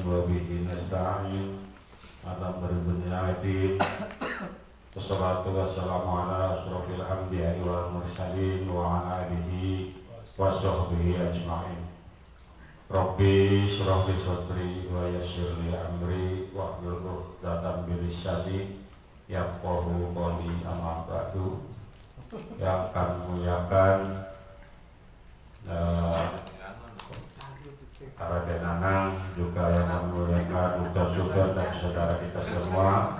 وبه نستعين على أمر الدنيا والدين والصلاة والسلام على أشرف الأنبياء والمرسلين وعلى آله وصحبه أجمعين. Rabbi shrah li sadri wa yassir li amri wahlul 'uqdatam min lisani yafqahu qawli. Amma ba'du. Yang kami muliakan para denanang, juga yang memuliakan Duta Sugeng dan saudara kita semua.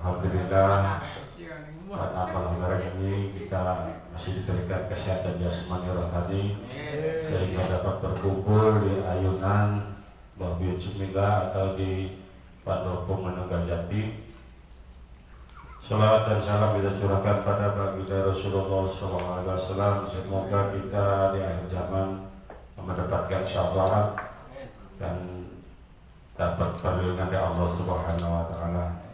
Alhamdulillah pada malam hari ini kita masih diberikan kesehatan jasmani rohani sehingga dapat berkumpul di ayunan Mbah Bismillah atau di Pendopo Menunggal Jati. Salawat dan salam kita curahkan pada baginda Rasulullah SAW. Semoga kita di akhir zaman mendapatkan syafaat dan dapat perlindungan dari Allah Subhanahu Wa Taala.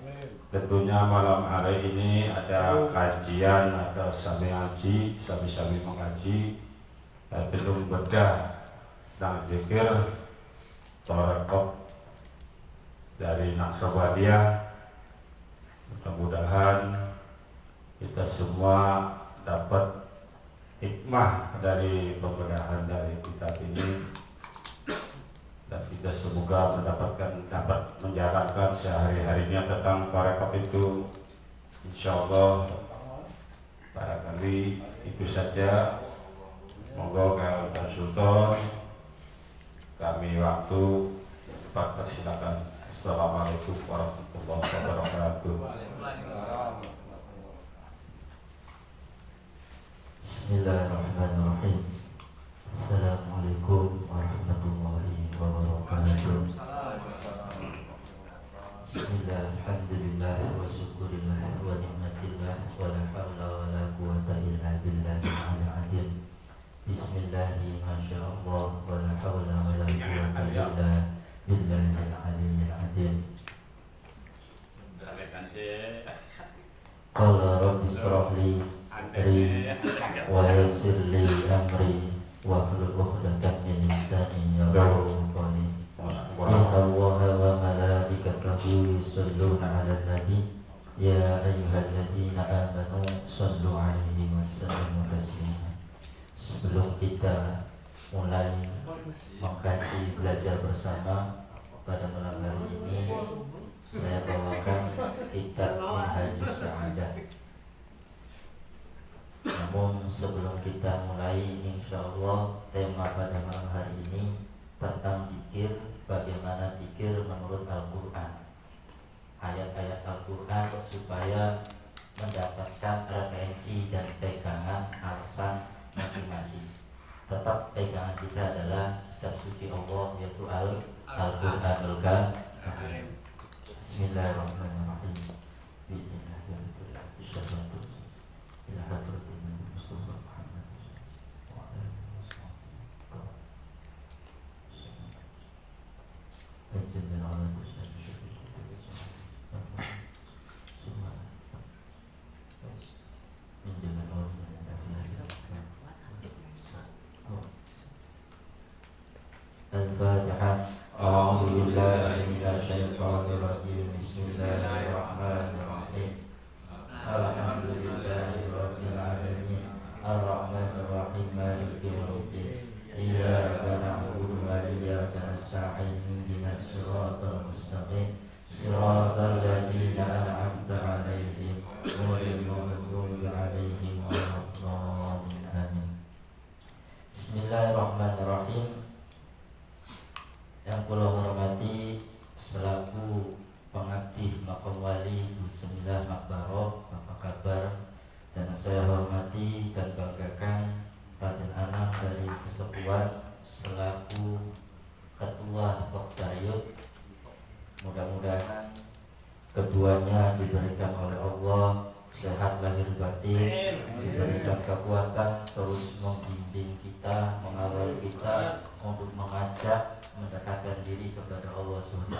Tentunya malam hari ini ada kajian atau sami mengaji belum bedah dan zikir torekot dari Naqsabandiyah. Mudah-mudahan kita semua dapat hikmah dari pembenahan dari kitab ini dan kita semoga dapat menjalankan sehari-harinya tentang torekot itu. Insyaallah barangkali itu saja. Monggo Pak Sultan, kami waktu cepat persilakan. Assalamualaikum warahmatullahi wabarakatuh. Bismillahirrahmanirrahim. Assalamualaikum warahmatullahi wabarakatuh. Bismillah, alhamdulillah, wa syukurillah, wa ni'matillah, wa la hawla wa la quwata illa billahil aliyyil. Bismillahi masyaallah, wa la hawla wa la quwata illa billahil aliyyil. Qala rabbi shrah li sadri wa yassir li amri wahlul 'uqdatam min lisani yafqahu qawli. Inna Allaha wa malaikatahu yusholluna 'alan nabi ya ayyuhalladzina amanu shallu 'alaihi wa sallimu taslima. Sebelum kita mulai mengkaji belajar bersama pada malam hari ini, saya bawakan kitab Minhajus Sa'adah. Namun sebelum kita mulai, insyaallah tema pada malam hari ini tentang zikir, bagaimana zikir menurut Al-Quran, ayat-ayat Al-Quran, supaya mendapatkan referensi dan pegangan alasan masing-masing. Tetap pegangan kita adalah kitab suci Allah, yaitu Al-Quranul Karim. Bismillahirrahmanirrahim. Al-Fatihah. A'udzu billahi minasyaitonir rajim. Bismillahirrahmanirrahim. Alhamdulillahi rabbil alamin. Ar-Rahmanir Rahim. Maliki yaumiddin. Iyyaka na'budu wa iyyaka nasta'in. Ihdinas siratal mustaqim. Siratal ladzina an'amta 'alaihim ghairil maghdubi 'alaihim waladdallin. Amin. Bismillahirrahmanirrahim. Yang kula hormati selaku pengabdi Maqam Wali Bismillah Makbarok, apa kabar? Dan saya hormati dan banggakan Raden Anam dari Kesepuan selaku Ketua Pokdayut. Mudah-mudahan keduanya diberikan oleh Allah sehat lahir batin, diberikan kekuatan terus membimbing kita, mengawal kita untuk mengajak mendekatkan diri kepada Allah SWT,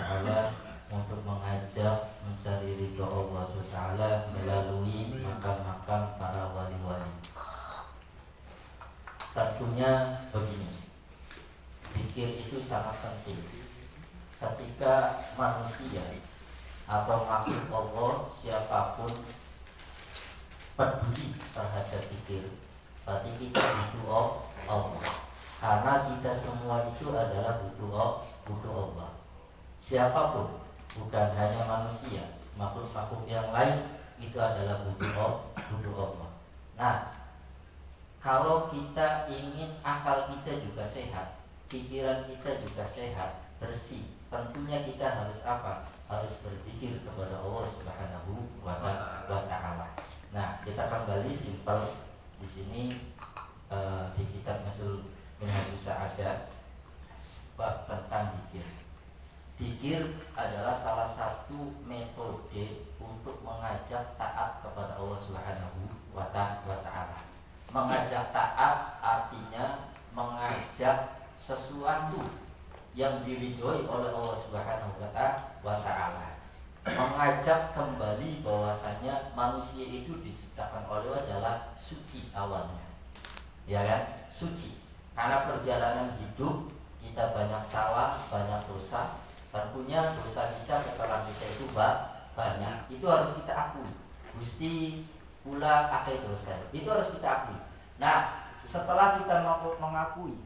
untuk mengajak mencari ridho Allah SWT melalui makam-makam para wali-wali. Tentunya begini, zikir itu sangat penting. ketika manusia atau makhluk Allah siapapun peduli terhadap zikir, berarti kita butuh Allah. Karena kita semua itu adalah butuh Allah. Siapapun, bukan hanya manusia, makhluk-makhluk yang lain itu adalah butuh Allah. Nah, kalau kita ingin akal kita juga sehat, pikiran kita juga sehat, bersih, tentunya kita harus apa? Harus berzikir kepada Allah Subhanahu wa Ta'ala. Nah, kita kembali simpel di sini di kitab Minhajus Sa'adat bab tentang zikir. Zikir adalah salah satu metode untuk mengajak taat kepada Allah Subhanahu wa Ta'ala. Mengajak taat artinya mengajak sesuatu yang diridhoi oleh Allah Subhanahu wa Ta'ala. Mengajak kembali bahwasanya manusia itu diciptakan oleh Allah adalah suci awalnya. Ya kan? Suci. Karena perjalanan hidup kita banyak salah, banyak dosa. Tentunya dosa kita, kesalahan kita itu banyak. Itu harus kita akui. Gusti pula akeh dosa. Itu harus kita akui. Nah, setelah kita mengakui,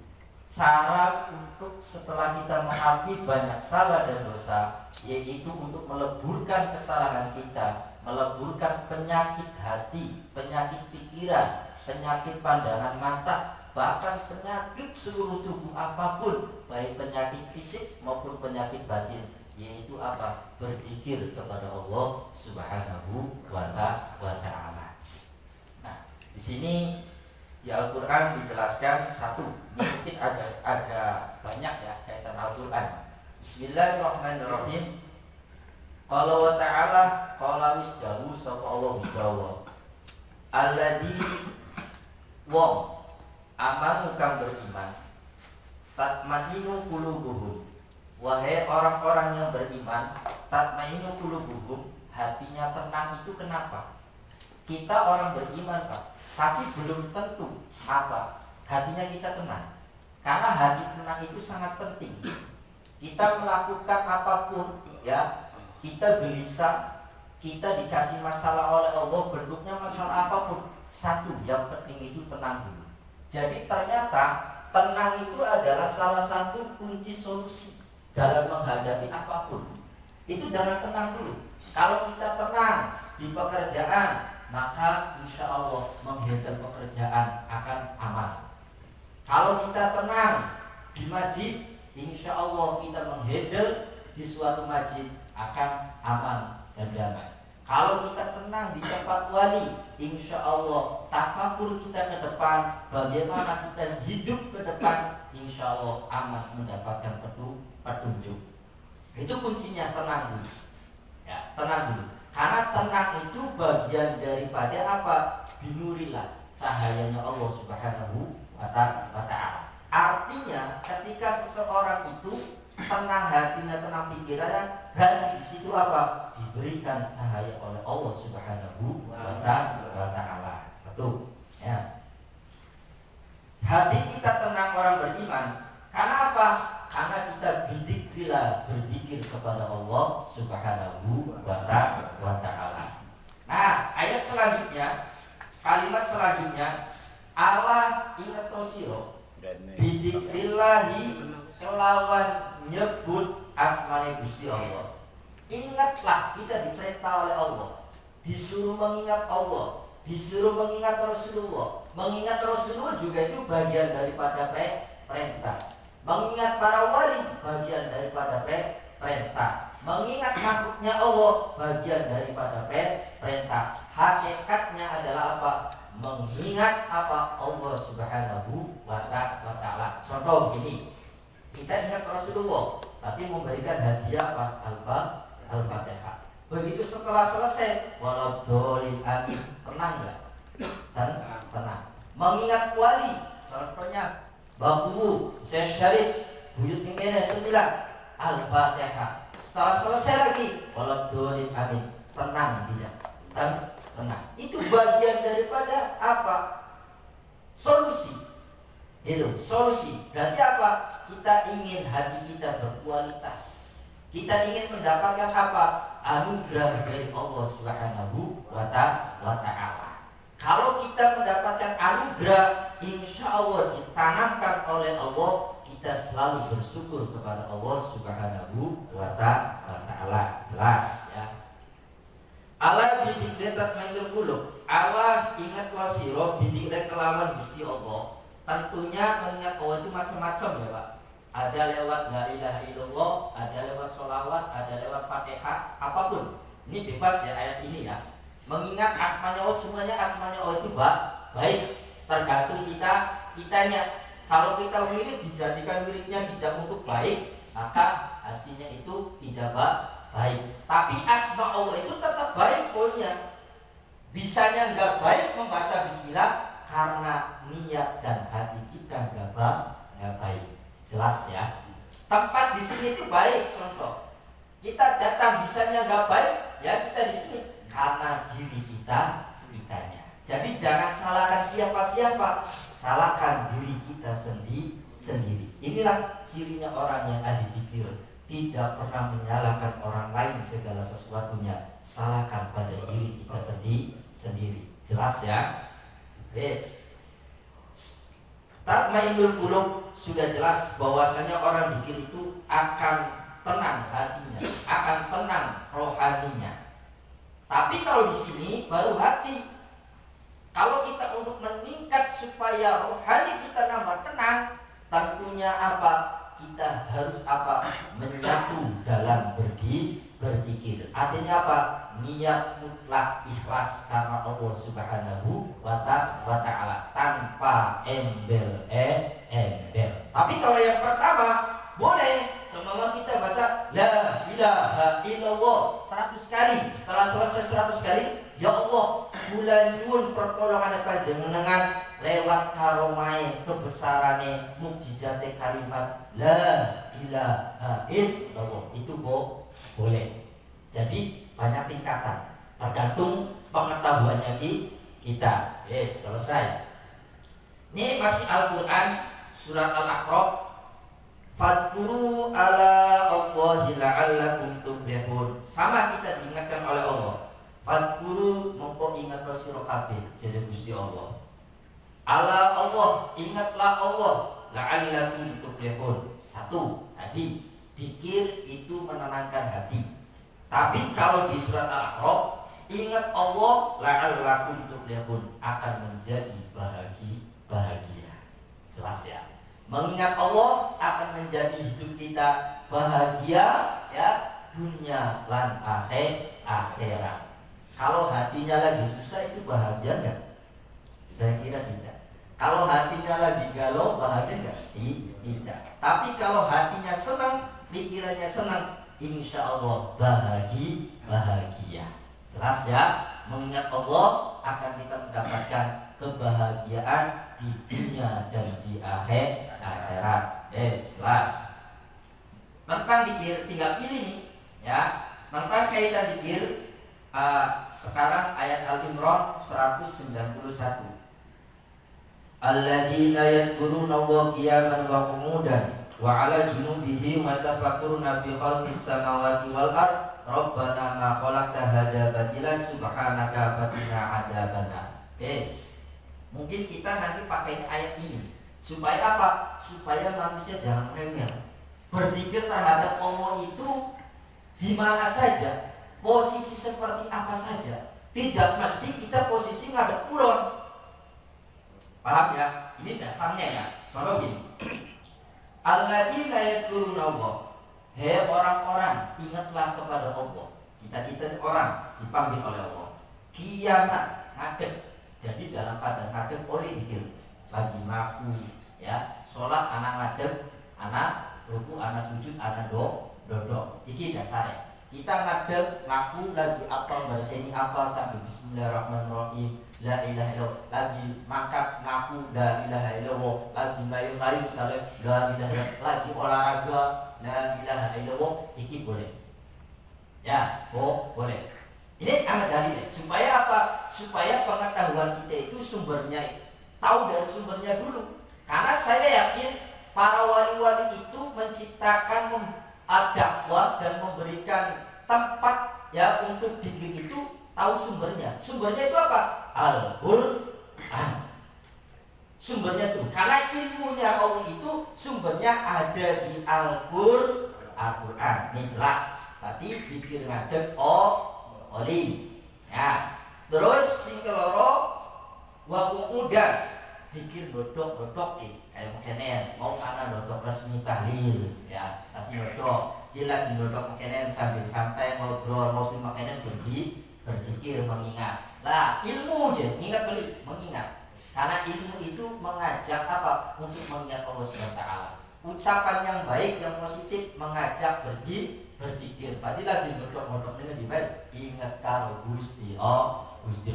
cara untuk setelah kita mengakui banyak salah dan dosa, yaitu untuk meleburkan kesalahan kita, meleburkan penyakit hati, penyakit pikiran, penyakit pandangan mata, bahkan penyakit seluruh tubuh apapun, baik penyakit fisik maupun penyakit batin, yaitu apa? Berzikir kepada Allah Subhanahu wa Ta'ala. Nah, di sini di Al-Quran dijelaskan satu, mungkin ada banyak ya kaitan Al-Quran. Bismillahirrahmanirrahim. Qala wa ta'ala qala wisdahu sapa Allah wisdawa alladzi wong amanu kang beriman tatmainu qulubuhum, wahai orang-orang yang beriman, tatmainu qulubuhum, hatinya tenang. Itu kenapa? Kita orang beriman Pak, tapi belum tentu apa hatinya kita tenang. Karena hati tenang itu sangat penting. Kita melakukan apapun ya, kita gelisah, kita dikasih masalah oleh Allah, bentuknya masalah apapun, satu yang penting itu tenang dulu. Jadi ternyata tenang itu adalah salah satu kunci solusi dalam menghadapi apapun. Itu jangan tenang dulu. Kalau kita tenang di pekerjaan, maka insya Allah menghandle pekerjaan akan aman. Kalau kita tenang di masjid, insya Allah kita menghandle di suatu masjid akan aman dan damai. Kalau kita tenang di tempat wali, insya Allah tafakur kita ke depan, bagaimana kita hidup ke depan, insya Allah aman mendapatkan petunjuk. Itu kuncinya, tenang dulu. Ya, tenang dulu. Karena tenang itu bagian daripada apa? Binurillah, cahayanya Allah Subhanahu wa Ta'ala. Artinya ketika seseorang itu tenang hatinya, tenang pikirannya, dan di situ apa? Diberikan cahaya oleh Allah Subhanahu wa Ta'ala. Satu, ya. Hati kita tenang orang beriman. Karena apa? Karena kita bidzikrillah, berzikir kepada Allah Subhanahu wa Ta'ala. Nah, ayat selanjutnya, kalimat selanjutnya, Allah ingat tosiro bidzikrillahi kelawan nyebut asmane Gusti Allah. Ingatlah, kita diperintah oleh Allah, disuruh mengingat Allah, disuruh mengingat Rasulullah. Mengingat Rasulullah juga itu bagian daripada perintah. Mengingat para wali bagian daripada perintah. Mengingat makhluknya Allah bagian daripada perintah. Hakikatnya adalah apa? Mengingat apa? Allah Subhanahu wa Ta'ala. Contoh gini, kita ingat Rasulullah, tapi memberikan hadiah apa? Al-Fatihah. Begitu setelah selesai, waladhdallin amin, tenang enggak? Tenang. Mengingat wali, contohnya Bakubu, Syekh Syarif, buyut ini 9, Al-Fatihah. Setelah selesai lagi, waladhdallin amin, tenang tidak? Tenang. Itu bagian daripada apa? Solusi. Itu solusi. Berarti apa? Kita ingin hati kita berkualitas. Kita ingin mendapatkan apa? Anugerah dari Allah Subhanahu wa ta'ala. Kalau kita mendapatkan anugerah, insya Allah ditanamkan oleh Allah, kita selalu bersyukur kepada Allah Subhanahu wa ta'ala. Jelas ya. Allah bidikretat mailul qulub. Allah ingatlah sira bidikret kelawan Gusti Allah. Tentunya mengingat Allah itu macam-macam ya Pak. Ada lewat la ilaha illallah, ada lewat sholawat, ada lewat fatihah, apapun. Ini bebas ya ayat ini ya. Mengingat asmanya Allah, semuanya asmanya Allah itu baik. Tergantung kitanya. Kalau kita wirid dijadikan wiridnya tidak untuk baik, maka hasilnya itu tidak baik. Tapi asma Allah itu tetap baik pokoknya. Bisanya nggak baik membaca bismillah karena niat dan hati kita nggak baik. Jelas ya. Tempat di sini itu baik, contoh. Kita datang bisanya nggak baik, ya kita di sini karena diri kitanya. Jadi jangan salahkan siapa-siapa, salahkan diri kita sendiri. Inilah cirinya orang yang ahli dzikir, tidak pernah menyalahkan orang lain segala sesuatunya, salahkan pada diri kita sendiri. Jelas ya? Yes. Tatmainul qulub sudah jelas bahwasanya orang zikir itu akan tenang hatinya, akan tenang rohaninya. Tapi kalau di sini baru hati. Kalau kita untuk meningkat supaya rohani kita nambah tenang, tentunya apa? Kita harus apa? Menyatu dalam berzikir. Artinya apa? Niat mutlak ikhlas karena Allah Subhanahu wa ta'ala, tanpa embel. Tapi kalau yang pertama boleh semua kita baca la ilaha illallah 100 kali. Setelah selesai 100 kali, ya Allah bulan nyuwun pertolongan panjenengan lewat karomai kebesarane mukjizate kalimat la ilaha illallah. Itu boleh. Jadi banyak tingkatan tergantung pengetahuannya kita. Selesai. Ini masih Al-Quran surat Al-A'raf. Fadkuru ala Allahi la'allakum tuflihun. Sama kita diingatkan oleh Allah. Fadkuru mongko ingat sira kabeh jadi Gusti Allah. Ala Allah, ingatlah Allah la'allakum tuflihun. Satu, tadi zikir itu menenangkan hati. Tapi kalau di surat Al-A'raf, ingat Allah la'allakum tuflihun, akan menjadi bahagia. Jelas ya. Mengingat Allah akan menjadi hidup kita bahagia ya, dunia lan akhirat. Kalau hatinya lagi susah itu bahagia enggak? Saya kira tidak. Kalau hatinya lagi galau bahagia enggak? Tidak. Tapi kalau hatinya senang, pikirannya senang, insya Allah bahagia. Jelas ya. Mengingat Allah akan kita mendapatkan kebahagiaan di dunia dan di akhirat. Jelas. Tentang zikir tinggal pilih nih ya. Tentang kaitan zikir sekarang ayat Al-Imran 191. Alladzina yadhkuruna Allaha qiyaman wa qu'udan wa 'ala junubihim wa yatafakkaruna fi khalqis samawati wal ardh Rabbana ma khalaqta hadza batila subhanaka fatina adzabannar. Mungkin kita nanti pakai ayat ini supaya apa? Supaya manusia jangan remeh. Berzikir terhadap Allah itu di mana saja, posisi seperti apa saja. Tidak mesti kita posisi ngadep kulon. Paham ya? Ini dasarnya ya. Contoh gini. Alladzina yadhkuruna Allah. Hei orang-orang, ingatlah kepada Allah. Kita orang dipanggil oleh Allah. Kiamat, ngadep. Jadi dalam keadaan ngadep oleh zikir. Lagi ngaku, ya. Sholat anak ngadep, anak ruku, anak sujud, anak dodok. Iki dasarnya. Kita ngadep, ngaku lagi apa, berseni apa sampai Bismillahirrahmanirrahim. La ilaha illallah. Lagi mangkat ngaku la ilaha illallah. Lagi mayu-mayu saleh la ilaha illallah. Lagi olahraga la ilaha illallah. Iki boleh. Ya, boleh. Ini amat dalil supaya apa? Supaya pengetahuan kita itu sumbernya, tahu dari sumbernya dulu. Karena saya yakin para wali-wali itu menciptakan dakwah dan sumbernya ada di Al-Qur'an. Ini jelas. Tadi dikir ngadeg oli. Ya. Terus sing keloro wa udan dikir dodok kayak mungkin mau karena dodok resmi tahlil ya, tapi dodok dia lagi dodok mungkin sambil santai ngobrol ngopi makanan berzikir mengingat. Lah ilmu aja ingat beli mengingat, karena ilmu itu mengajak apa untuk mengingat Allah SWT. Ucapan yang baik yang positif mengajak berzikir. Berarti lagi dodok ini lebih baik ingat kalau Gusti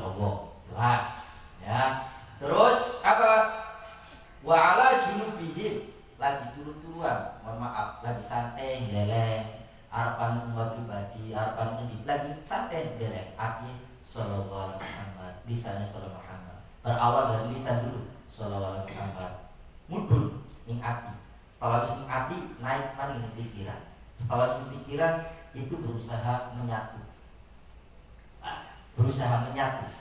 Allah jelas ya. Terus apa? Wa ala junubihim lagi turu-turuan, mohon maaf, lagi santai leleng, harapan umat pribadi, harapan ini lagi santai leleng. Aki sallallahu alaihi Muhammad, lisannya sallallahu Muhammad. Berawal dari lisan dulu sallallahu alaihi Muhammad. Mudun ning ati. Setelah ning ati naik maning pikiran. Setelah pikiran itu berusaha menyatu.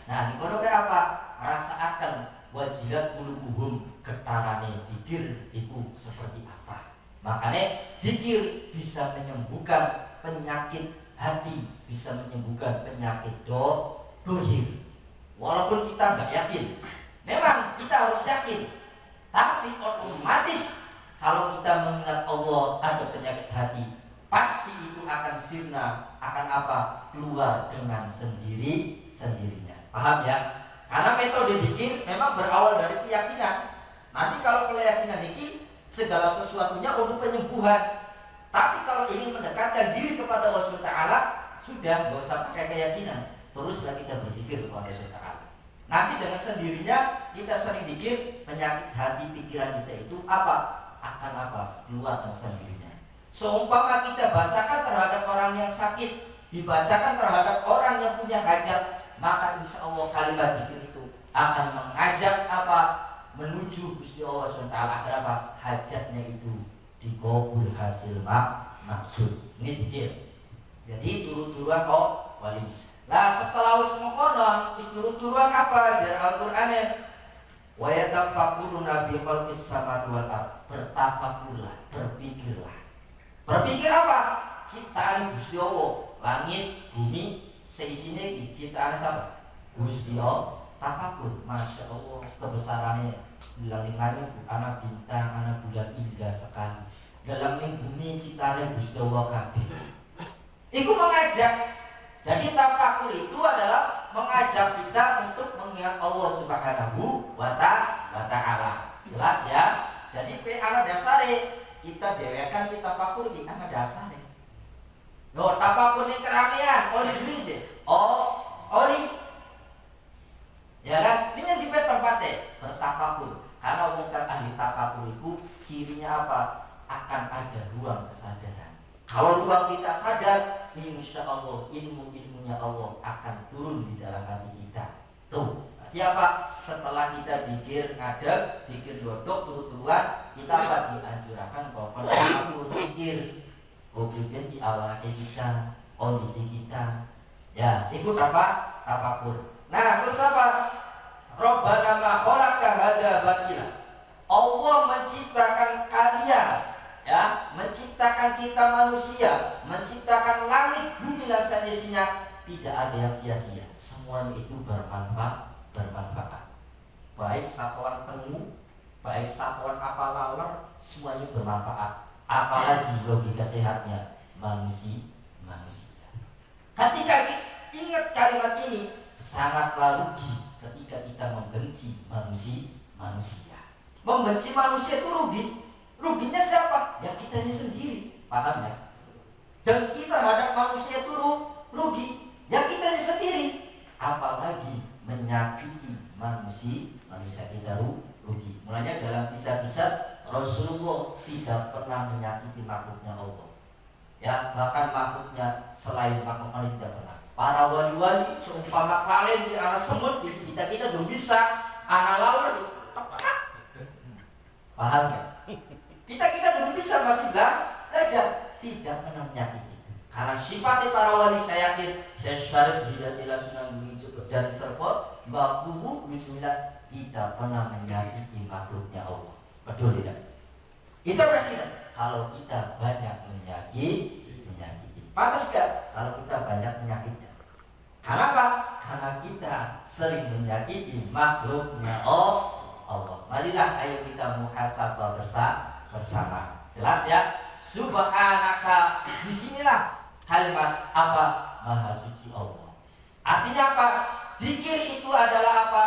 Nah, di kono kayak apa? Rasakan wajilat qulubuhum, getarane dikir itu seperti apa. Makanya dikir bisa menyembuhkan penyakit hati, bisa menyembuhkan penyakit dohir. Walaupun kita nggak yakin, memang kita harus yakin, tapi otomatis kalau kita mengingat Allah ada penyakit hati, pasti itu akan sirna, akan apa? Keluar dengan sendirinya. Paham ya? Karena metode dikir memang berawal dari keyakinan. Nanti kalau keyakinan ini segala sesuatunya untuk penyembuhan. Tapi kalau ingin mendekatkan diri kepada Allah SWT, sudah nggak usah pakai keyakinan. Teruslah kita berzikir kepada Allah SWT. Nanti dengan sendirinya kita sering dikir, penyakit hati pikiran kita itu apa? Akan apa? Keluar dengan sendirinya. Seumpama kita bacakan terhadap orang yang sakit, dibacakan terhadap orang yang punya hajat, maka insya Allah kalimat dzikir itu akan mengajak apa? Menuju Gusti Allah SWT agar apa? Hajatnya itu dikabul hasil maksud. Ini dzikir. Jadi turu-turuan wali. Lah setelah wis ngono, wis turu-turuan apa? Jar Al-Qur'an wa yatafakkuruna bi khalqis samawati wal ardh. Bertafakurlah, berpikirlah. Berpikir apa? Ciptaan Gusti Allah, langit, bumi, seisinya ciptaan siapa? Gusti Allah. Tafakur, masya Allah, kebesarannya di langit-langit, anak bintang, anak bulan indah sekali. Dalam bumi ciptaan Gusti Allah kabeh. Itu mengajak. Jadi tafakur itu adalah mengajak kita untuk mengingat Allah Subhanahu wa ta'ala. Jelas ya? Jadi anak dasare kita dewekan kita tafakur di anak dasare. Loh, tafakur ini keramaian, oli beli deh. Oli. Ya kan? Ini yang di tempatnya bertafakur. Karena bukan ahli tafakur itu cirinya apa? Akan ada ruang kesadaran. Kalau ruang kita sadar, insya Allah ilmu-ilmunya Allah akan turun di dalam hati kita. Tuh, siapa? Setelah kita pikir ngadeg, pikir dodok, turut-turuan, kita apa? Dianjurkan bahwa tafakur pikir. Pikir di awal kita, kondisi kita. Ya, ikut apa? Tafakur. Nah, terus apa? Rabbana ma khalaqta hadza batila. Allah menciptakan kalian, ya, menciptakan kita manusia, menciptakan langit, bumi dan seisinya, tidak ada yang sia-sia. Semuanya itu bermanfaat. Baik satuan penyu, baik satuan kapal laut, semuanya bermanfaat. Apalagi logika sehatnya manusia. Ketika ingat kalimat ini, sangatlah rugi ketika kita membenci manusia. Membenci manusia itu rugi. Ruginya siapa? Ya kitanya sendiri. Paham ya? Dan kita terhadap manusia itu rugi. Ya kitanya sendiri. Apalagi menyakiti manusia kita rugi. Mulanya dalam kisah-kisah Rasulullah tidak pernah menyakiti makhluknya Allah. Ya, bahkan makhluknya selain makhluk Allah tidak pernah. Para wali-wali seumpama kalian di arah semut, kita belum bisa anak lawan. Paham ya? Kita belum bisa masih belajar, tidak pernah menyakiti. Karena sifatnya para wali saya yakin, saya syarif hidatilah sunan gunung jadi serpot, bakuhu bismillah, tidak pernah menyakiti makhluknya Allah. Betul tidak? Intervensi kalau kita banyak menyakiti. Pantas gak kalau kita banyak menyakitnya? Kenapa? Karena kita sering menyakiti makhluknya Allah. Marilah ayo kita muhasabah bersama. Jelas ya? Subhanaka. Disinilah kalimat apa? Maha suci Allah. Artinya apa? Dzikir itu adalah apa?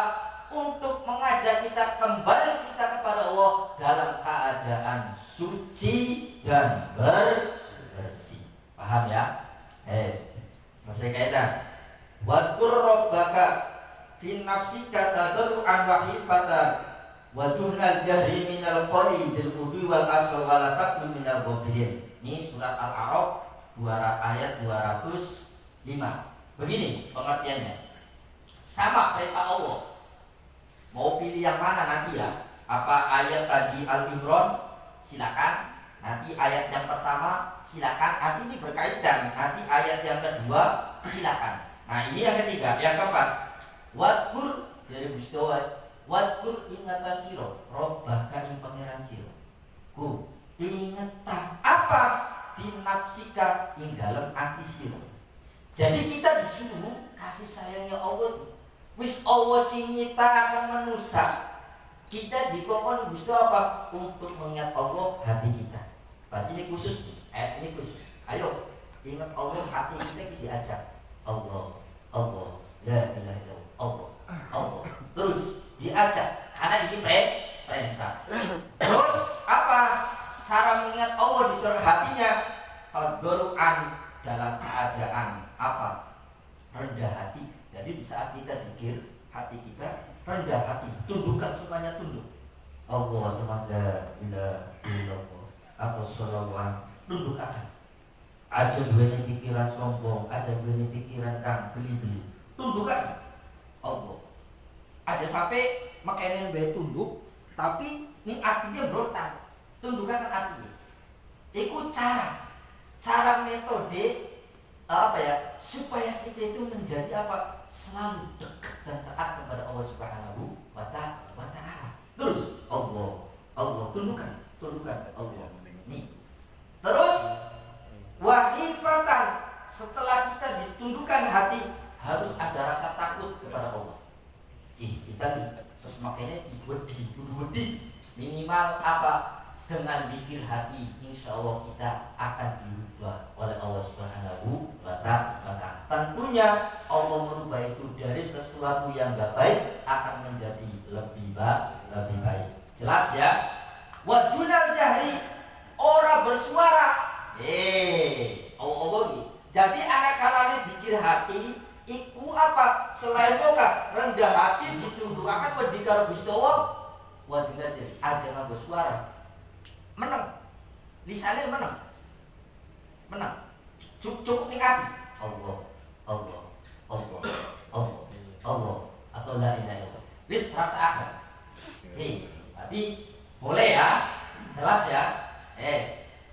Untuk mengajak kita kembali kita kepada Allah dalam keadaan suci dan bersih. Paham ya? Masih kaidah. Wadkur rabbaka fi nafsika tadarruan wa khifatan wa dunal jahri minal qawli bil qudwi wal asal wa la takun minal ghafilin. Ini surat Al-A'raf ayat 205. Begini pengertiannya. Sama perintah Allah. Mau pilih yang mana nanti ya? Apa ayat tadi Al-Imran? Silakan. Nanti ayat yang pertama silakan. Nanti ini berkaitan. Nanti ayat yang kedua silakan. Nah ini yang ketiga. Yang keempat, wadkur dari Bustawa. Wadkur ingata siro robbaka ing pangeran siro. Ingetah apa? Finapsika ing dalam hati siro. Jadi kita disuruh kasih sayangnya Allah. Wis Allah sing nyiptakan manusia. Kita dikongkon Gusti apa? Untuk mengingat Allah hati kita. Berarti ini khusus, ayat ini khusus. Ayo ingat Allah hati kita diajak. Allah, la ilaha illallah, Allah. Terus diajak karena ini perintah. Terus apa? Cara mengingat Allah di surah hatinya tadarruan dalam keadaan apa? Rendah hati. Jadi di saat kita zikir, hati kita rendah hati, tundukkan semuanya tunduk. Allah semangga ila illallah atau sallallahu tundukkan. Aja duweni pikiran sombong, aja duweni pikiran kang beli-beli. Tundukkan Allah. Aja sampai makanya bae tunduk, tapi ini artinya berontak. Tundukkan hatinya. Itu cara metode apa ya? Supaya kita itu menjadi apa? Selalu dekat dan taat kepada Allah Subhanahu wa Ta'ala. Terus Allah tundukkan Allah. Nih. Terus wahifatan, setelah kita ditundukkan hati harus ada rasa takut kepada Allah. Kita terus makanya wedi minimal apa? Dengan zikir hati, insya Allah kita akan diubah oleh Allah Subhanahu wa Ta'ala. Tentunya Allah merubah itu dari sesuatu yang gak baik akan menjadi lebih baik. Jelas ya? Wadunal jahri, ora bersuara. Allah. Jadi anak kalane zikir hati, iku apa? Selain moga rendah hati ditundukkan wedi karo Gusti Allah. Wadunal jahri, aja nggak bersuara. Menang, lisannya menang, cukup ning hati. Allah, atau la ilaha illallah. Wis rasakan. Berarti boleh ya, jelas ya.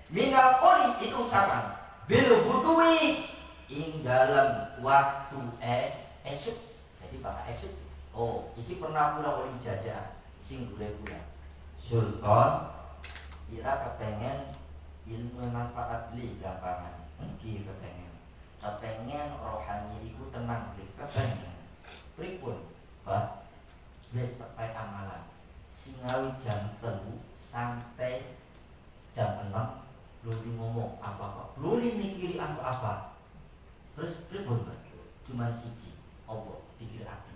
Minal qoli itu ucapan bil budui ing dalam waktu esuk. Jadi pakai esuk. Iki pernah pula oleh ijazah sing gule-gule. Sultan kira kepengen ilmu manfaat li gampangan mungkin kepengen rohani iku tenang li kepengen pripun bah wis terkait amalan singawi jam 3 sampai jam 6 luli ngomong apa luli mikiri apa terus pripun bah cuma siji Allah pikir hati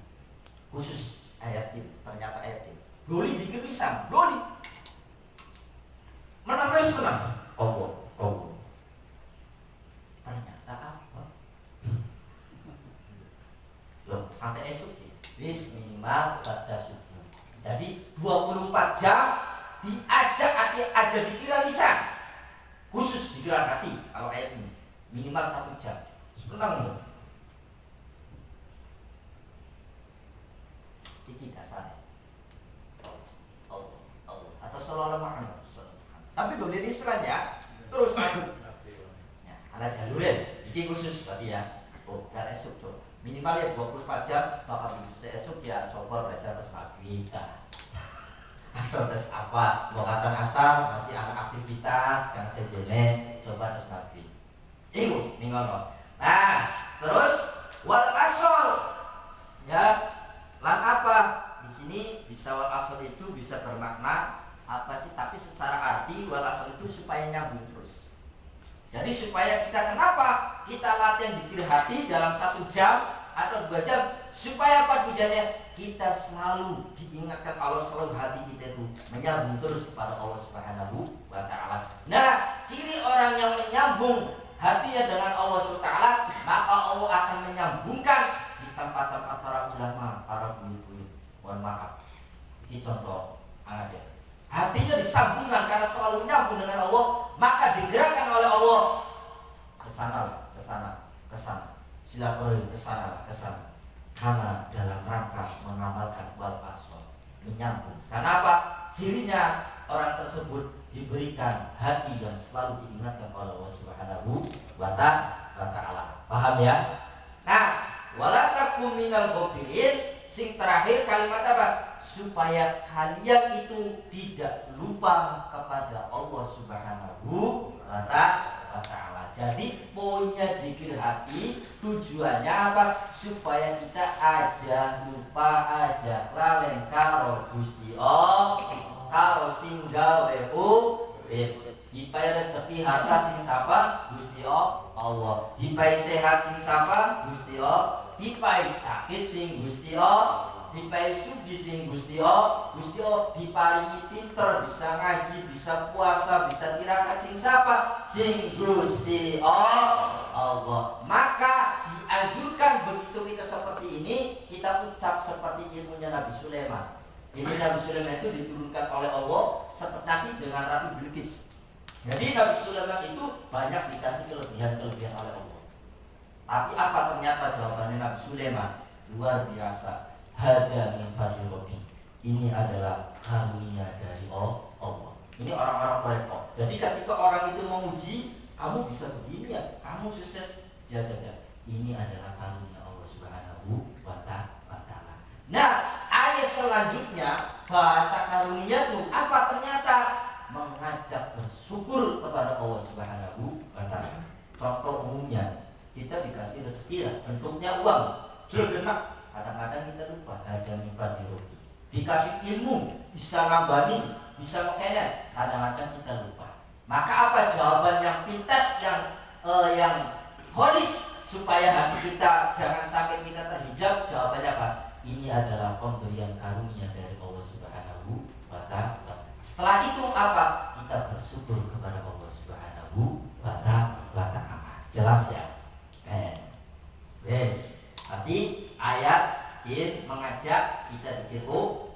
khusus ayat ini ternyata ayat ini luli pikir lisan luli menang Allah ternyata apa loh sampai esok sih wis minimal pada subuh jadi 24 jam diajak hati aja dikira lisan khusus dikira hati kalau ayat ini minimal 1 jam menang loh iki dasarnya Allah atau sallallahu alaihi. Tapi boleh diselan ya. Terus ya, ada jalurin. Ini khusus tadi ya. Gak esok tuh. Minimal ya 24 jam. Bakal bisa esok ya coba baca atas pagi. atau tes apa lokatan asal masih ada aktivitas kan sejene coba tes nabi iku ning ngono. Nah terus wal asol ya lan apa di sini bisa wal asol itu bisa bermakna apa sih, tapi secara arti wal asol itu supaya nyambung terus. Jadi supaya kita kenapa kita latihan zikir hati dalam 1 jam atau 2 jam supaya apa tujuannya kita selalu diingatkan Allah, selalu hati kita itu menyambung terus kepada Allah Subhanahu wa taala. Nah, ciri orang yang menyambung hatinya dengan Allah Subhanahu wa taala, maka Allah akan menyambungkan di tempat-tempat para ulama, para buyut-buyut. Mohon maaf. Ini contoh ada. Hatinya disambungkan karena selalu nyambung dengan Allah, maka digerakkan oleh Allah ke sana, ke sana, ke sana. Silaturahim ke sana, ke sana. Karena dalam rangka mengamalkan wal asol, menyambung. Karena apa? Cirinya orang tersebut diberikan hati yang selalu diingatkan oleh Allah Subhanahu wa taala. Paham ya? Nah, wala takum minal ghafilin. Sing terakhir kalimat apa? Supaya kalian itu tidak lupa kepada Allah Subhanahu wa taala. Jadi poinnya zikir hati tujuannya apa? Supaya kita aja lupa, aja lalen karo Gusti Allah, karo sing gawe dipae rezeki harta sing sapa Gusti Allah, dipae sehat sing sapa Gusti Allah, dipae sakit sing Gusti Allah, dipae sugih sing Gusti Allah, diparingi pinter, bisa ngaji, bisa puasa, bisa tirakat sing sapa sing Gusti Allah. Maka dianjurkan begitu kita seperti ini, kita ucap seperti ilmunya Nabi Sulaiman. Ilmu Nabi Sulaiman itu diturunkan oleh Allah seperti dengan Ratu Bilqis. Jadi Nabi Sulaiman itu banyak dikasih kelebihan-kelebihan oleh Allah. Tapi apa ternyata jawabannya Nabi Sulaiman? Luar biasa. Hada min fadli rabbi. Ini adalah karunia dari Allah. Ini orang-orang mereka. Jadi ketika orang itu menguji, kamu bisa begini ya, kamu sukses jaga. Ini adalah karunia Allah Subhanahu wa taala. Nah, ayat selanjutnya bahasa karunia itu apa ternyata? Mengajak bersyukur kepada Allah Subhanahu wa taala. Contoh umumnya, kita dikasih rezeki ya, bentuknya uang. Jenak, kadang-kadang kita lupa ada mimpi di rupi. Dikasih ilmu, bisa ngambani, bisa mengkena, kadang-kadang kita lupa. Maka apa jawaban yang pintas, yang holis supaya hati kita jangan sampai kita terhijab? Jawabannya apa? Ini adalah pemberian karunia dari Allah Subhanahu wa taala. Setelah itu apa? Kita bersyukur kepada Allah Subhanahu wa taala. Jelas ya? Yes. Tapi ayat ini mengajak kita zikir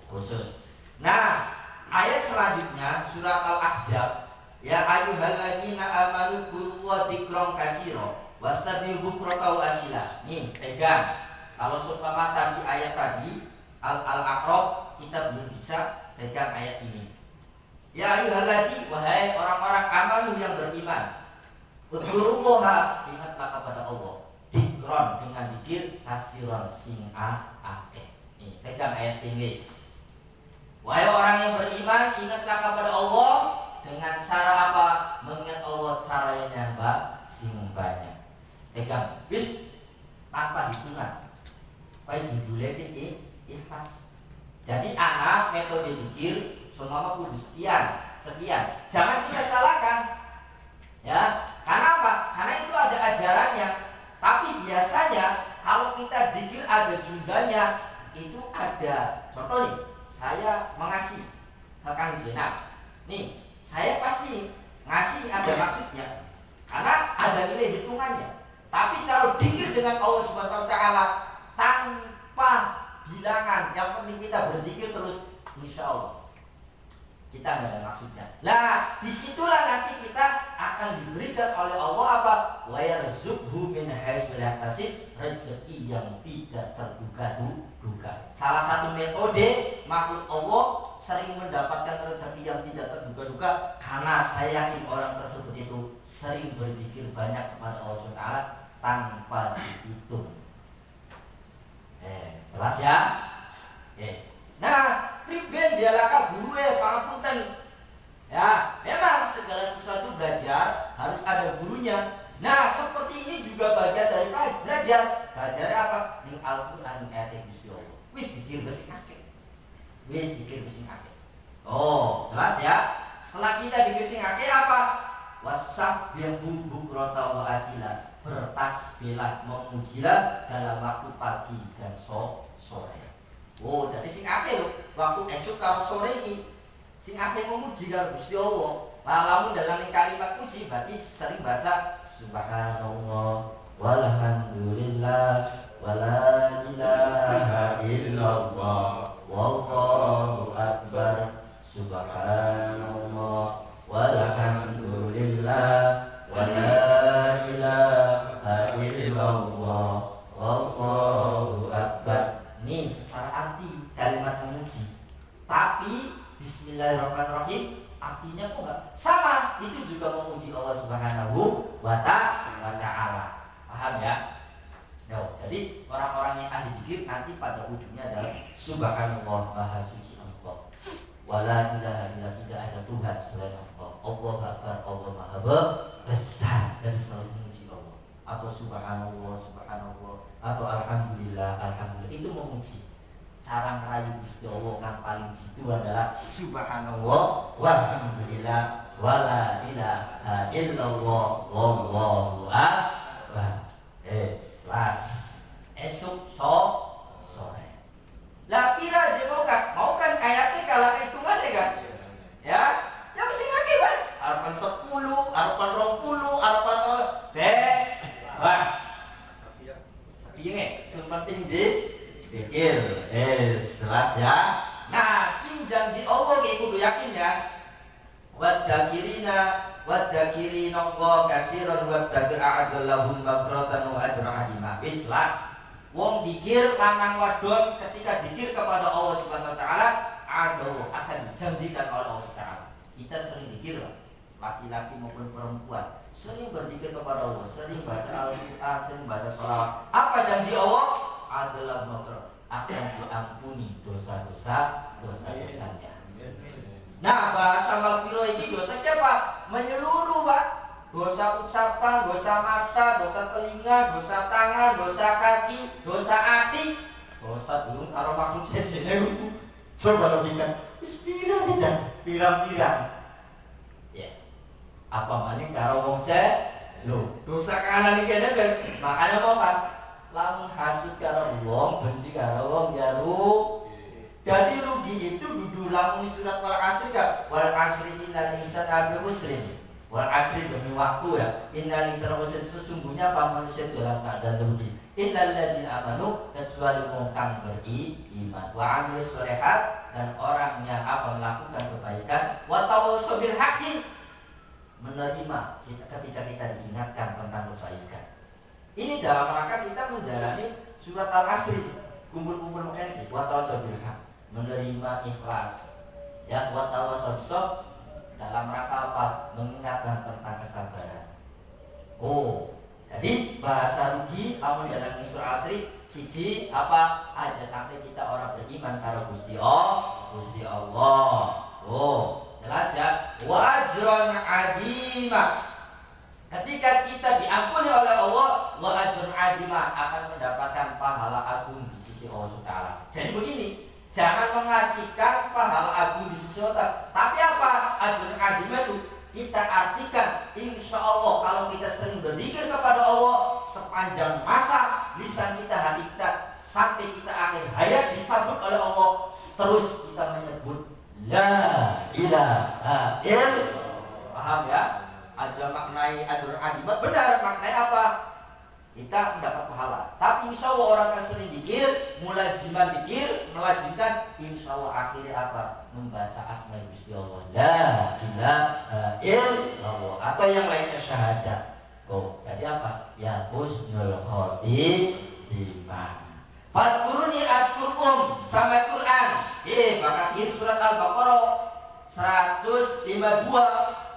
khusus. Nah, ayat selanjutnya surat Al-Ahzab. Ya ayyuhalladzina amanu qulu dzikran katsira wasabihu bukrata wa asila. Nih, pegang. Kalau seumpama tadi ayat tadi Al-A'raf, kita belum bisa pegang ayat ini. Ya ayyuhalladzina, wahai orang-orang amanu yang beriman, udzurullaha, ingatlah kepada Allah. Dzikron dengan zikir katsiran sing akeh. Nih, pegang ayat ini. Wahai orang yang beriman, ingatlah kepada Allah dengan cara apa? Mengingat Allah caranya sing banyak. Pegang, bis tanpa hitungan. Kayak judulnya ini ikhlas. Jadi anak metode zikir semua kudu sekian. Jangan kita salahkan. Ya, karena apa? Karena itu ada ajarannya. Tapi biasanya kalau kita zikir ada jumlahnya, itu ada. Contoh nih, saya mengasih ke Kang Jenab. Nih, saya pasti ngasih ada maksudnya. Karena ada nilai hitungannya. Tapi kalau zikir dengan Allah Subhanahu wa taala tanpa bilangan, yang penting kita berzikir terus, insya Allah kita nggak ada maksudnya. Nah, disitulah nanti kita akan diberikan oleh Allah apa? Wa yarzuqhu min haitsu la yahtasib, rezeki yang tidak terduga-duga. Salah satu metode makhluk Allah sering mendapatkan rezeki yang tidak terduga-duga karena saya yakin orang tersebut itu sering berzikir banyak kepada Allah SWT tanpa dihitung. Jelas ya? Nah, priben dialaka guru pangapunten. Ya, memang segala sesuatu belajar harus ada gurunya. Nah, seperti ini juga bagian dari belajar. Belajar apa? Ning Al-Qur'an ayat Gusti Allah. Wis dikir sing akeh. Wis dikir sing akeh. Oh, jelas ya. Setelah kita dikir sing akeh apa? Wasabbihhu bukrata wa asila. Bertasbihlah, memujilah dalam waktu pagi dan sore. Oh, dari sing akeh lho, waktu esok karo sore iki sing akeh memuji karo Gusti Allah. Lamun dalam kalimat puji berarti sering baca subhanallah walhamdulillah wala ilaha illallah wallahu akbar subhanallah walhamdulillah wala ilaha illallah wallahu akbar. Ini secara arti kalimat memuji. Tapi bismillahirrahmanirrahim artinya kok enggak sama, itu juga memuji Allah Subhanahu wa ta'ala. Paham ya? No, jadi orang-orang yang ahli dzikir nanti pada ujungnya adalah subhanallah, maha suci Allah. Wala ilaha illa, tidak ada Tuhan selain Allah. Allah akbar, Allah maha besar, dan selalu memuji Allah. Atau subhanallah, subhanallah, atau alhamdulillah, alhamdulillah, itu memuji. Cara merayu Gusti Allah yang paling situ adalah subhanallah walhamdulillah wala ilaha illallah wallahu akbar. Las esok sore. Lah pira je mau kan ayatnya kalau hitungannya kan? Ya, yang sing akeh kan? Arepan 10, arepan 20, arepan bebas. Sepiye sing penting pikir, jelas ya. Nah, ini janji Allah kayak kudu yakin ya. Wadakirina Allah kasiron wadakir a'adallahum maghfiratan wa ajran azima. Jelas. Wong dikir lanang wadon ketika dikir kepada Allah Subhanahu wa taala akan dijanjikan oleh Allah Taala. Kita sering dikir laki-laki maupun perempuan sering berzikir kepada Allah, sering baca Al-Qur'an, sering baca sholawat. Apa janji Allah? Adalah maghfirah, akan diampuni dosa-dosanya. Nah, bahasa maghfirah ini dosanya apa? Menyeluruh, Pak. Dosa ucapan, dosa mata, dosa telinga, dosa tangan, dosa kaki, dosa hati, dosa belum karo makhluk sesene. Coba logika. Pirang-pirang. Ya. Apa maning karo wong lo dosa kanan iki ada makanya mau kan lamun hasud karo wong, benci karo wong jaru. Jadi rugi itu dudu lamun surat wal asri gak? Wal asri innal insana muslim. Wal asri demi waktu ya. Innal insana muslim, sesungguhnya apa manusia dalam keadaan rugi. Innal ladzina amanu, kecuali wong kang beriman wa amil sholihat, dan orang yang apa melakukan kebaikan wa tawassaw bil haqqi, menerima ketika kita diingatkan tentang kebaikan. Ini dalam rangka kita menjalani surat Al-Asri, kumpul-kumpul ini wa tawassaw bil haqq, menerima ikhlas. Ya, wa tawassaw dalam rangka apa? Mengingatkan tentang kesabaran. Oh, jadi bahasa rugi amun dalam surah Asri siji apa aja sampai kita orang beriman karo Gusti Allah. Oh, jelas ya. Wa ajrun adima. Ketika kita diampuni oleh Allah, wa ajrun adima, akan mendapatkan pahala agung di sisi Allah Taala. Jadi begini, jangan mengartikan pahala agung di sisi Allah, tapi apa ajrun adima itu kita artikan insya Allah kalau kita sering berzikir kepada Allah sepanjang masa lisan kita, hati kita, sampai kita akhir hayat dicabut oleh Allah, terus kita menyebut la ilaha illallah. Paham ya? Aja maknai ajrun adima benar, maknai apa? Kita mendapat pahala. Tapi insya Allah orang yang sering dikir, mulaziman dikir, melazimkan, insya Allah akhirnya apa? Membaca asma Gusti Allah, la ilaha illallah, atau yang lainnya syahadat. Oh, jadi apa? Ya husnul khotimah. Fadkuruni adkurkum, sama Quran. Maka surat Al-Baqarah 152.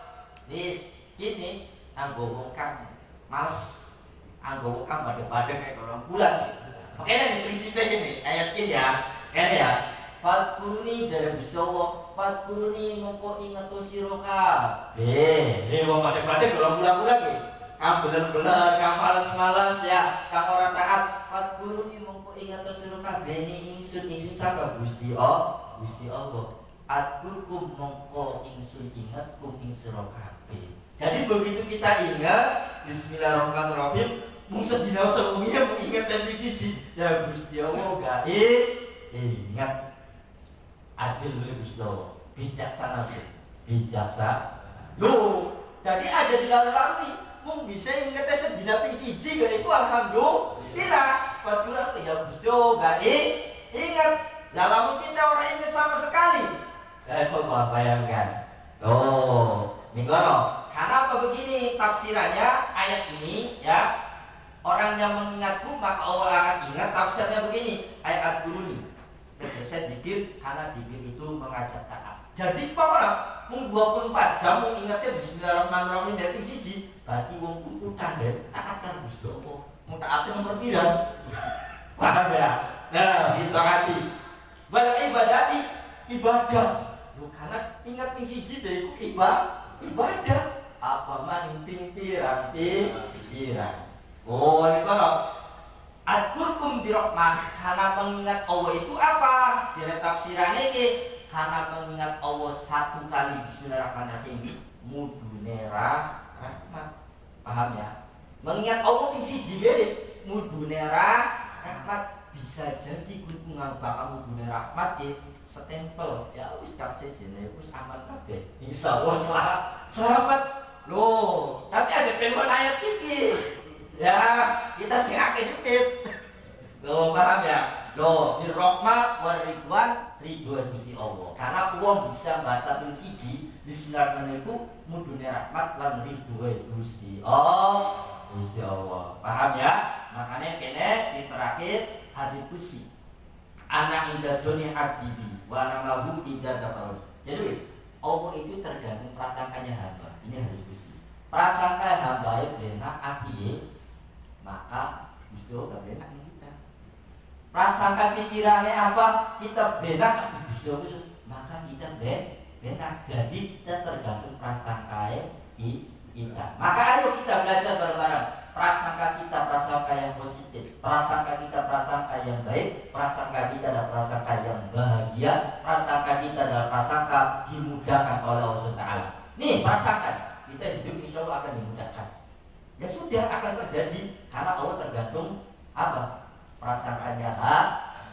Ini anggo wong kang males, anggo wong kang badhe-badhe kayak orang bulan. Makanya nih prinsipnya gini, ayat ini ya, ini ya. Fadkuruni jare Gusti Allah, fadkuruni mongko inget sira kabeh. Wong padhe-padhe golong-golong lagi. Kang bener-bener, kang males-males ya, kang ora taat. Fadkuruni mongko inget sira kabeh ni ingsun sapa Gusti Allah. Gusti Allah. Adkurkum mongko ingsun ingetkum ing sira kabeh. Jadi begitu kita ingat Bismillahirrahmanirrahim, mung sedina sewengi mung inget tenthi siji, ya Gusti Allah gak ingat. Adil oleh Gusti Allah, bijaksana loh, jadi aja dilalu-lalui mung bisa ingetnya sedina ping siji gak itu alhamdulillah. Padahal ya Gusti Allah gak ingat. Dalam kita orang ingat sama sekali. Coba bayangkan. Loh, Nigono, kenapa begini tafsirannya ayat ini ya? Orang yang mengingatku maka Allah akan ingat. Tafsirnya begini, ayat Al-Qur'ani. Saya dikir karena dikir itu mengajak taat. Jadi pokoknya mung 24 jam mung ingatnya Bismillahirrahmanirrahim dari siji. Berarti wong kudu tandem taat kan Gusti Allah. Mung taatnya nomor pira? Paham ya? Nah, itu hati. Ibadati ibadah. Lu karena ingat siji deh iku ibadah. Apa man pirang. Oh, ini kalau Adkurkum birahmah, karena mengingat Allah itu apa? Jadi tafsirannya ini karena mengingat Allah satu kali Bismillahirrahmanirrahim mudunera rahmat. Paham ya? Mengingat Allah yang siji gede mudunera rahmat. Bisa jadi kudu ngabak mudunera rahmat ya setempel. Ya wis kapse jene wis aman kabeh. Insyaallah selamat. Loh, tapi ada peluang ayat ini. Ya, kita singake dikit. Loh, paham ya? Loh, dirahmah wa ridwan Gusti Allah. Karena wong bisa baca ping siji Bismillahirrahmanirrahim mudune rahmat lan ridwan Gusti Allah. Paham ya? Makanya kene sing terakhir hadis kursi. Anak indah dunia abdi wa namahu indah tafarud. Jadi Allah itu tergantung prasangkanya hamba. Ini hadis kursi. Prasangka hamba itu benar api, maka Gusti Allah gak benar kita. Prasangka pikirannya apa? Kita benar Gusti Allah, maka kita benar. Jadi kita tergantung prasangka kita. Maka ayo kita belajar bareng-bareng. Prasangka kita prasangka yang positif, prasangka kita prasangka yang baik, prasangka kita adalah prasangka yang bahagia, prasangka kita adalah prasangka dimudahkan oleh Allah Taala. Nih prasangka kita hidup insya Allah akan dimudahkan. Ya sudah akan terjadi karena Allah tergantung apa? Prasangkanya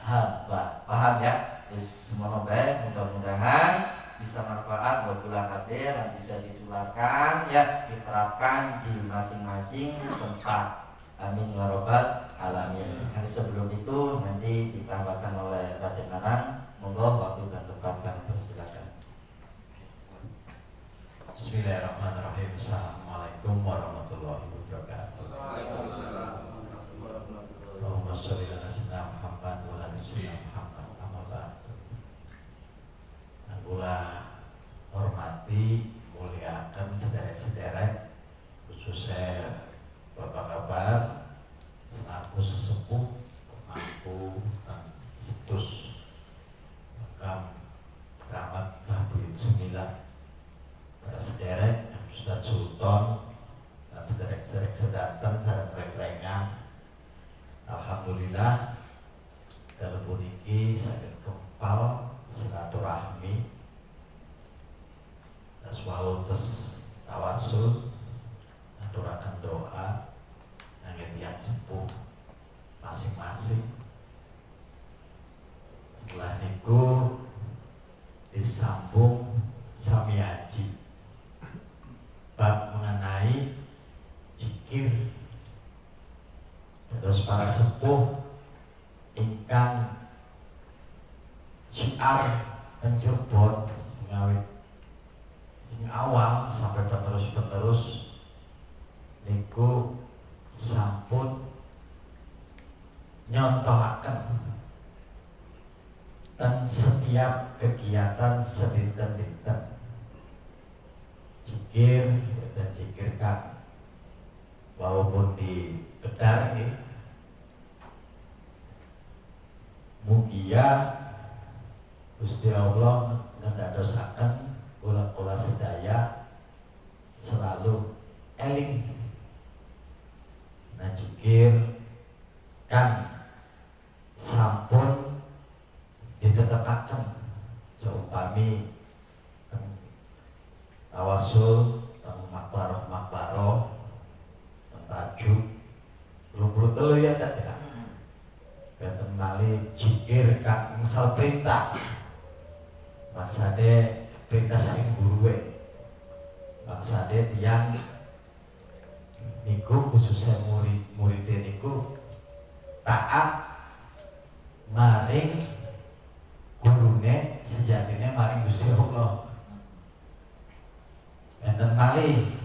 hamba. Paham ya? Semoga baik, mudah-mudahan bisa manfaat buat ulang kabeh dan bisa ditularkan ya, diterapkan di masing-masing tempat. Amin ya rabbal alamin. Sebelum itu nanti ditambahkan oleh Raden Nanang. Monggo waktu dan tempat kami persilakan. Bismillahirrahmanirrahim. Assalamualaikum warahmatullahi wabarakatuh. Allahumma sholli ala sayyidina Muhammad wa ala sayyidina Muhammad. Kula hormati, muliakan sederek-sederek, khususnya bapak-bapak selaku sesepuh pemangku dan situs makam keramat Nabi 9 para sederek Ustaz Sultan dan sederek-sederek sedanten dan rek-rekan. Alhamdulillah dalam puniki saged kempal silaturahmi Taswautus tawasul aturakan doa nanging yang sepuh masing-masing. Setelah niku disambung sami haji bab mengenai zikir. Terus para sepuh ingkang syiar penjebot ngawit awal sampai peterus niku sampun nyontohaken dan setiap kegiatan sedinten-dinten zikir dan zikirkan walaupun di bedar ini mugia Gusti Allah ngendadosaken kula-kula sedaya selalu eling najikir kan sampun ditetepaken seumpami tawasul makbaroh tajuk 23 ya tadi kan benten malih jikir kang misal perintah maksade perintah saking guruwe maksade tiyang niku khususnya murid-muridnya niku taat maring gurune sejatine maring Gusti Allah. Enten malih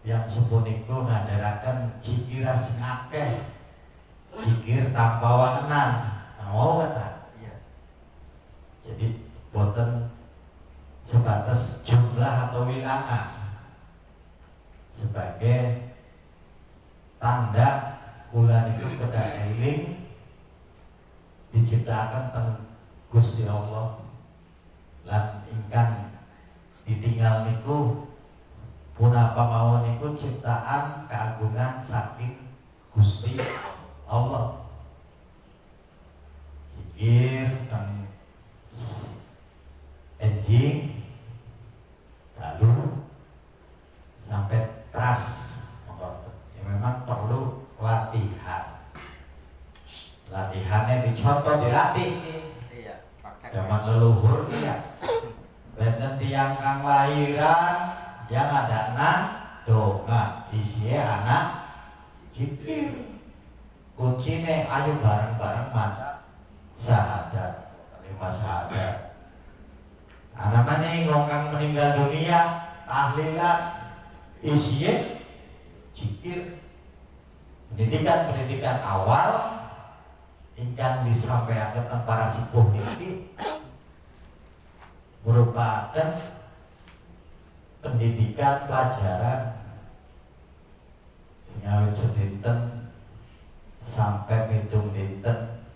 yang sepuh niku ngandharaken jikir sing akeh, jikir tanpa wanenan. Mau kata? Iya. Jadi boten sebatas jumlah atau wilangan sebagai tanda kula niku kedah eling diciptakan teng Gusti Allah lan ingkang ditinggal niku punapa mawon niku ciptaan keagungan saking Gusti Allah. Zikir teng enjing lalu sampai keras ya memang perlu latihan. Latihannya dicontoh dilatih. Iya, zaman leluhur ya. Benten tiang kang lahiran yang ada anak doa isinya anak jikir kuncine ayo bareng-bareng maca syahadat lima syahadat. Anak mana ngongkang meninggal dunia tahlilan isinya jikir. Pendidikan awal ingkang disampaikan para sepuh niki merupakan pendidikan pelajaran ngawit sedinten sampai pitung dinten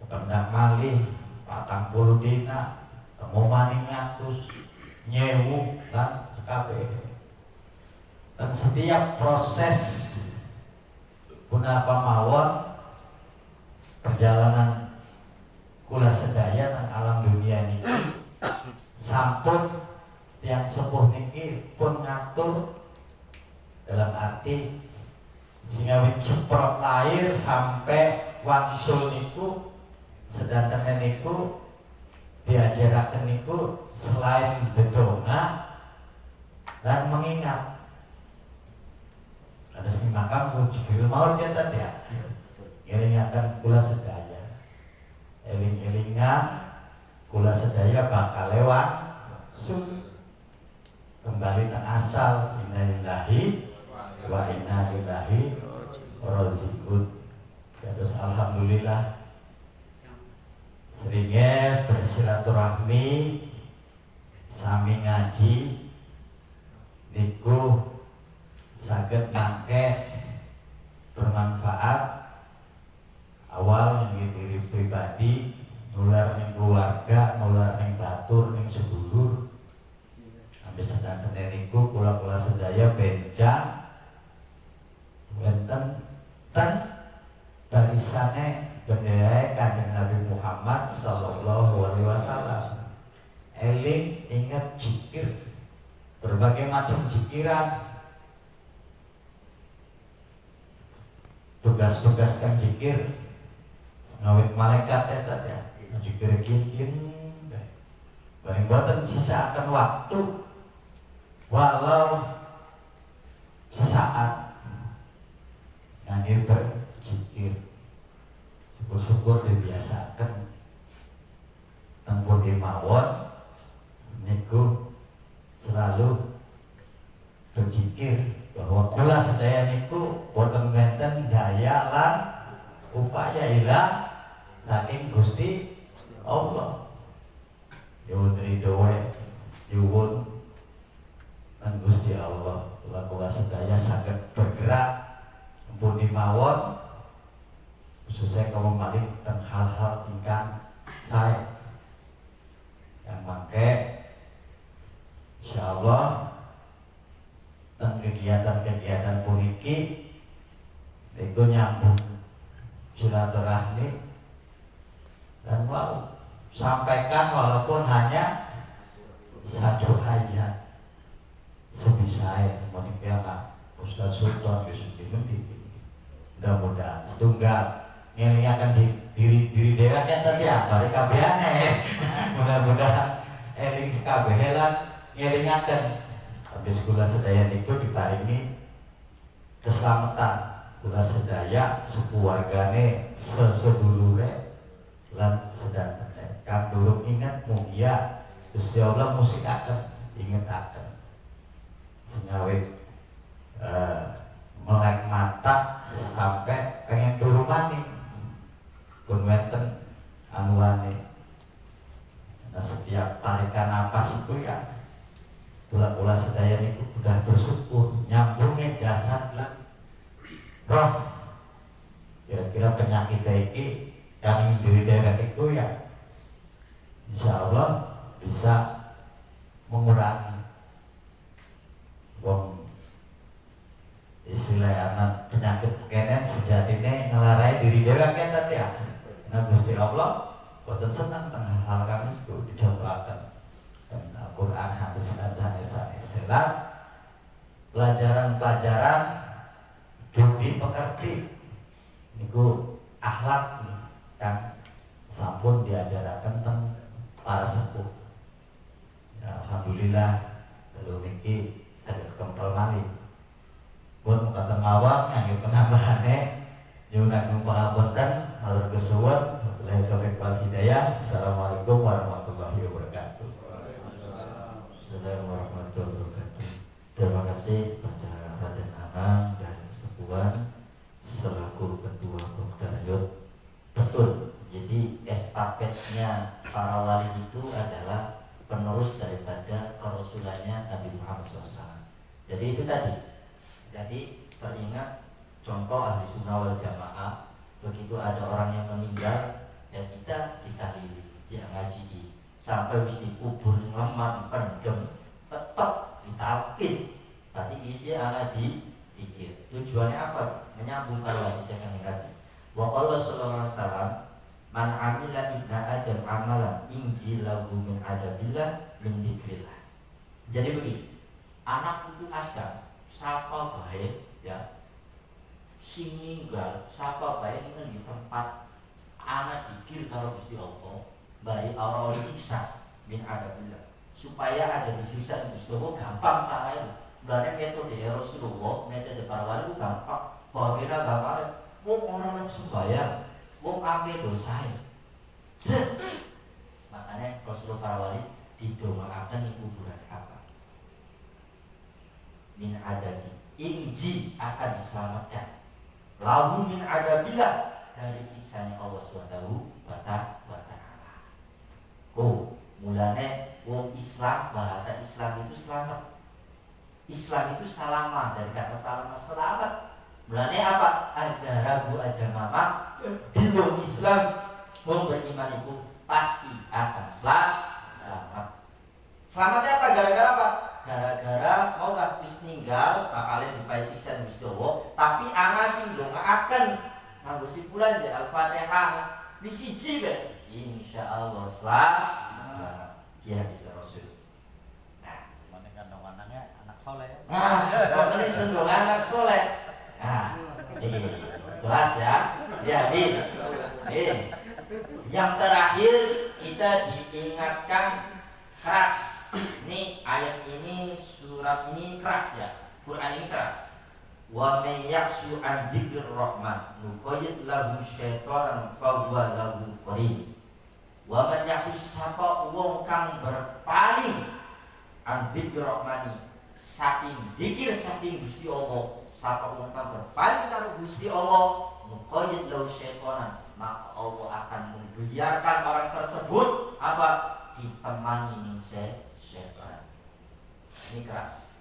kependak malih 40 dina temu maning ngatus nyewu lan sekabeh. Dan setiap proses punapa mawon perjalanan kula sedaya nang alam dunia ini sampun yang sepuh niki pun ngatur dalam arti sehingga ceprot lahir sampai wangsul niku sedanten niku diajaraken niku selain bedonga dan mengingat ada sing makam jikir mau dia tadi ya elingaken kula sedaya eling-elingan kula sedaya bakal lewat kembali ke asal innalillahi wa inna ilaihi raji'un. Terus alhamdulillah seringnya bersilaturahmi sami ngaji niku saged mangke bermanfaat awal ning diri pribadi nular ning keluarga nular ning batur ning sedulur sampai sedanten niku kula-kula sedaya benjang wonten ten barisane bendera Kanjeng Nabi Muhammad sallallahu alaihi wasallam. Eling ingat zikir berbagai macam zikiran tugas-tugas kan zikir ngawit malaikat ya zikir gini bareng boten sisa akan waktu walau sesaat ngangir berzikir syukur-syukur dibiasakan tempur di mawon niku selalu berzikir bahwa kula sedaya niku boten ngenten daya lan upaya ilang saking Gusti Allah. Nyuwun ridhoe nyuwun nang Gusti Allah kula sedaya saged bergerak mumpuni mawon khususnya kalau malih tentang hal-hal ingkang saya saya menikah Ustaz Sultan besok ini mudah-mudahan setunggal ini akan diri dewa kan tadi balik kabehannya mudah-mudahan eling kabehelan ngelingaken habis kula sedaya itu diparingi keselamatan kula sedaya suku wargane sesedulure lan sedang kang durung ingat mugia Gusti Allah musikaken ingetaken senyawe melek mata sampai pengen turu maning pun wenten anuane. Nah setiap tarikan napas itu ya pula-pula sedaya itu sudah bersyukur nyambungnya jasad lah roh. Kira-kira penyakit ini yang diri daerah itu ya insya Allah bisa mengurangi wong istilah anak penyakit kenen sejatinya ngelarai diri daerah kan tadi ya. Nah Gusti Allah boten senang tengah hal kami itu dicontohkan dan Al-Quran hadis dan sanes pelajaran-pelajaran budi pekerti niku akhlak kan sampun diajaraken tentang para sepuh ya, alhamdulillah kalau niki saged kempel malih pun kata ngawak yang penambahane nyunak pangapunten matur kesuwun wabillahi taufiq wal hidayah. Assalamualaikum warahmatullahi wabarakatuh. Assalamualaikum warahmatullahi wabarakatuh. Terima kasih kepada Raden Anang dan Kesepuan selaku Ketua Pokdayot. Betul, jadi estafetnya para wali itu adalah penerus daripada kerasulannya Nabi Muhammad SAW. Jadi itu tadi. Jadi teringat contoh ahli sunnah wal jamaah, begitu ada orang yang meninggal ya kita ditahlili, dia ngaji sampai wis dikubur lemah pendem tetap ditalkin. Berarti isi ala dikir. Tujuannya apa? Menyambung kalau hadis yang tadi. Wa qala sallallahu alaihi wasallam man amila ibna adam amalan injilahu min adabillah min dzikrillah. Jadi begini, anak putu Adam sapa bae ya sing ninggal sapa bae ning di tempat anak dikir karo Gusti Allah bae ora oleh siksa min adabillah supaya ada disiksa Gusti Allah gampang caranya. Berarti metode Rasulullah metode para wali gampang bahwa kita gampang wong orang sembahyang wong akeh dosae. Makanya Rasulullah para wali didoakan di kuburan apa min adabi inji akan diselamatkan lahu min adabillah dari siksanya Allah SWT. Oh, mulane wong Islam bahasa Islam itu selamat. Islam itu salamah dari kata salamah selamat. Mulane apa? Ajarahu ajamama di wong Islam wong beriman itu pasti akan selamat. Selamatnya apa? Gara-gara apa? Gara-gara mau gak bis ninggal bakalnya dipai siksa di Gusti Allah, tapi ana sing ndongaaken nganggo sipulan di Al-Fatihah ning siji bae insyaallah selamat. Dia bisa Rasul. Nah, Mana kandung anaknya anak soleh. ini sendong anak soleh. Nah, ini jelas ya. Ya, ini. Yang terakhir kita diingatkan keras. Ini ayat ini, surat ini keras ya. Quran ini keras. Wa may yakshu an dzikrir rahman nuqayyid lahu syaitanan fa huwa lahu qarin. Wa man yakshu sapa wong kang berpaling an dzikrir rahmani saking dzikir saking Gusti Allah, sapa wong kang berpaling karo Gusti Allah nuqayyid lahu syaitanan, maka Allah akan membiarkan orang tersebut apa ditemani ning setan. Ini keras.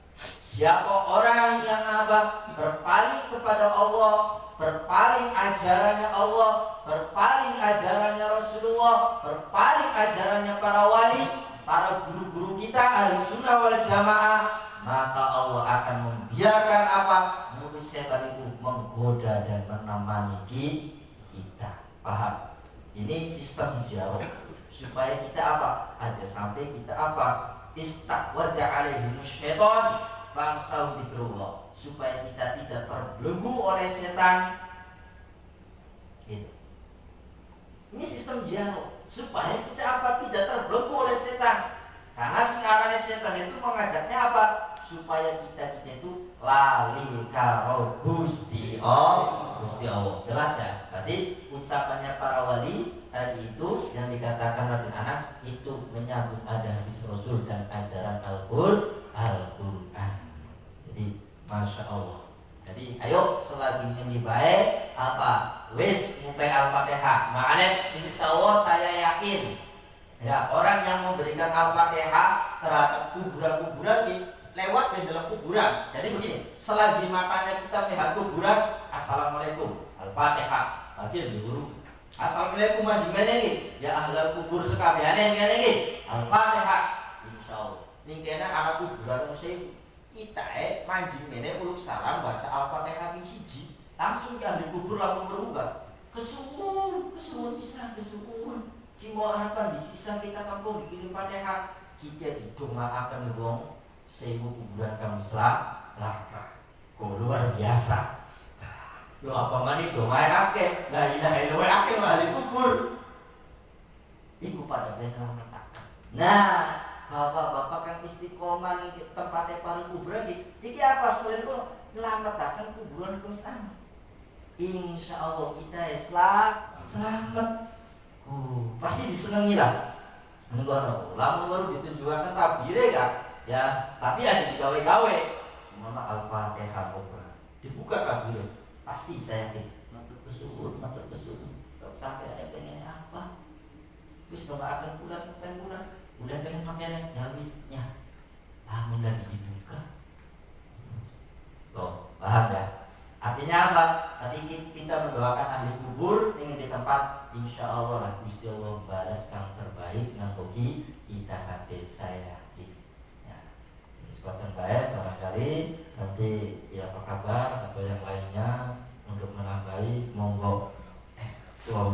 Siapa orang yang berpaling kepada Allah, berpaling ajarannya Allah, berpaling ajarannya Rasulullah, berpaling ajarannya para wali, para guru-guru kita ahli sunnah wal jamaah, maka Allah akan membiarkan mulut setan itu menggoda dan menemani kita. Paham? Ini sistem ziarah supaya kita ada sampai kita istaqwada alaihi syaitan Fansau dzikrullah, supaya kita tidak terbelenggu oleh setan. Gitu. Ini sistem dialog supaya kita apa, tidak terbelenggu oleh setan. Karena sekarang setan itu mengajaknya apa? Supaya kita itu lali karo Gusti Allah. Jelas ya? Berarti ucapannya para wali tadi itu yang dikatakan oleh anak itu menyambut ada hadis Rasul dan ajaran Al-Qur'an. Jadi Masya Allah. Jadi ayo selagi ini baik apa? Wis mulai Al-Fatihah. Makanya insya Allah saya yakin ya orang yang memberikan Al-Fatihah terhadap kuburan-kuburan lewat di dalam kuburan. Jadi begini, selagi matanya kita melihat kuburan, Assalamualaikum, Al-Fatihah. Lagi dulu. Assalamualaikum majimene iki. Ya ahlal kubur sekabehane ngene iki. Al-Fatihah. Insyaallah. Ning kene ana kuburan mesti kita manjimene uluk salam baca Al-Fatihah ping 1. Langsung ke ahli kubur langsung berubah. Kesuwun bisa kesuwun. Simo harapan di sisa kita kampung dikirim Fatihah. Kita didongaaken wong sewu kuburan kami selamat. Luar biasa. Lo apa mani doain akeh, la ilaha illallah akeh ahli kubur. Iku pada benar mengatakan. Nah, bapak-bapak yang istiqomah di tempatnya para kuburan iki apa selain itu nyelamataken kuburan Islam. Insya Allah kita selamat. Pasti disenangi lah. Ngono, lamun baru ditujukan tabire ya, tapi aja digawe-gawe. Cuma Al-Fatihah dibuka tabire. Pasti saya yakin matur kesuwun. Sampai ada pengen apa? Terus kalau akan bulan, pengen pakai habisnya. Lamun lagi dibuka. Loh, paham ya? Artinya apa? Tadi kita mendoakan ahli kubur ingin di tempat insya Allah lah Gusti Allah balas yang terbaik nganggoki kita hati saya yakin. Ya. Kesempatan baik barangkali nanti ya apa kabar atau yang lainnya untuk menambahi monggo. Wa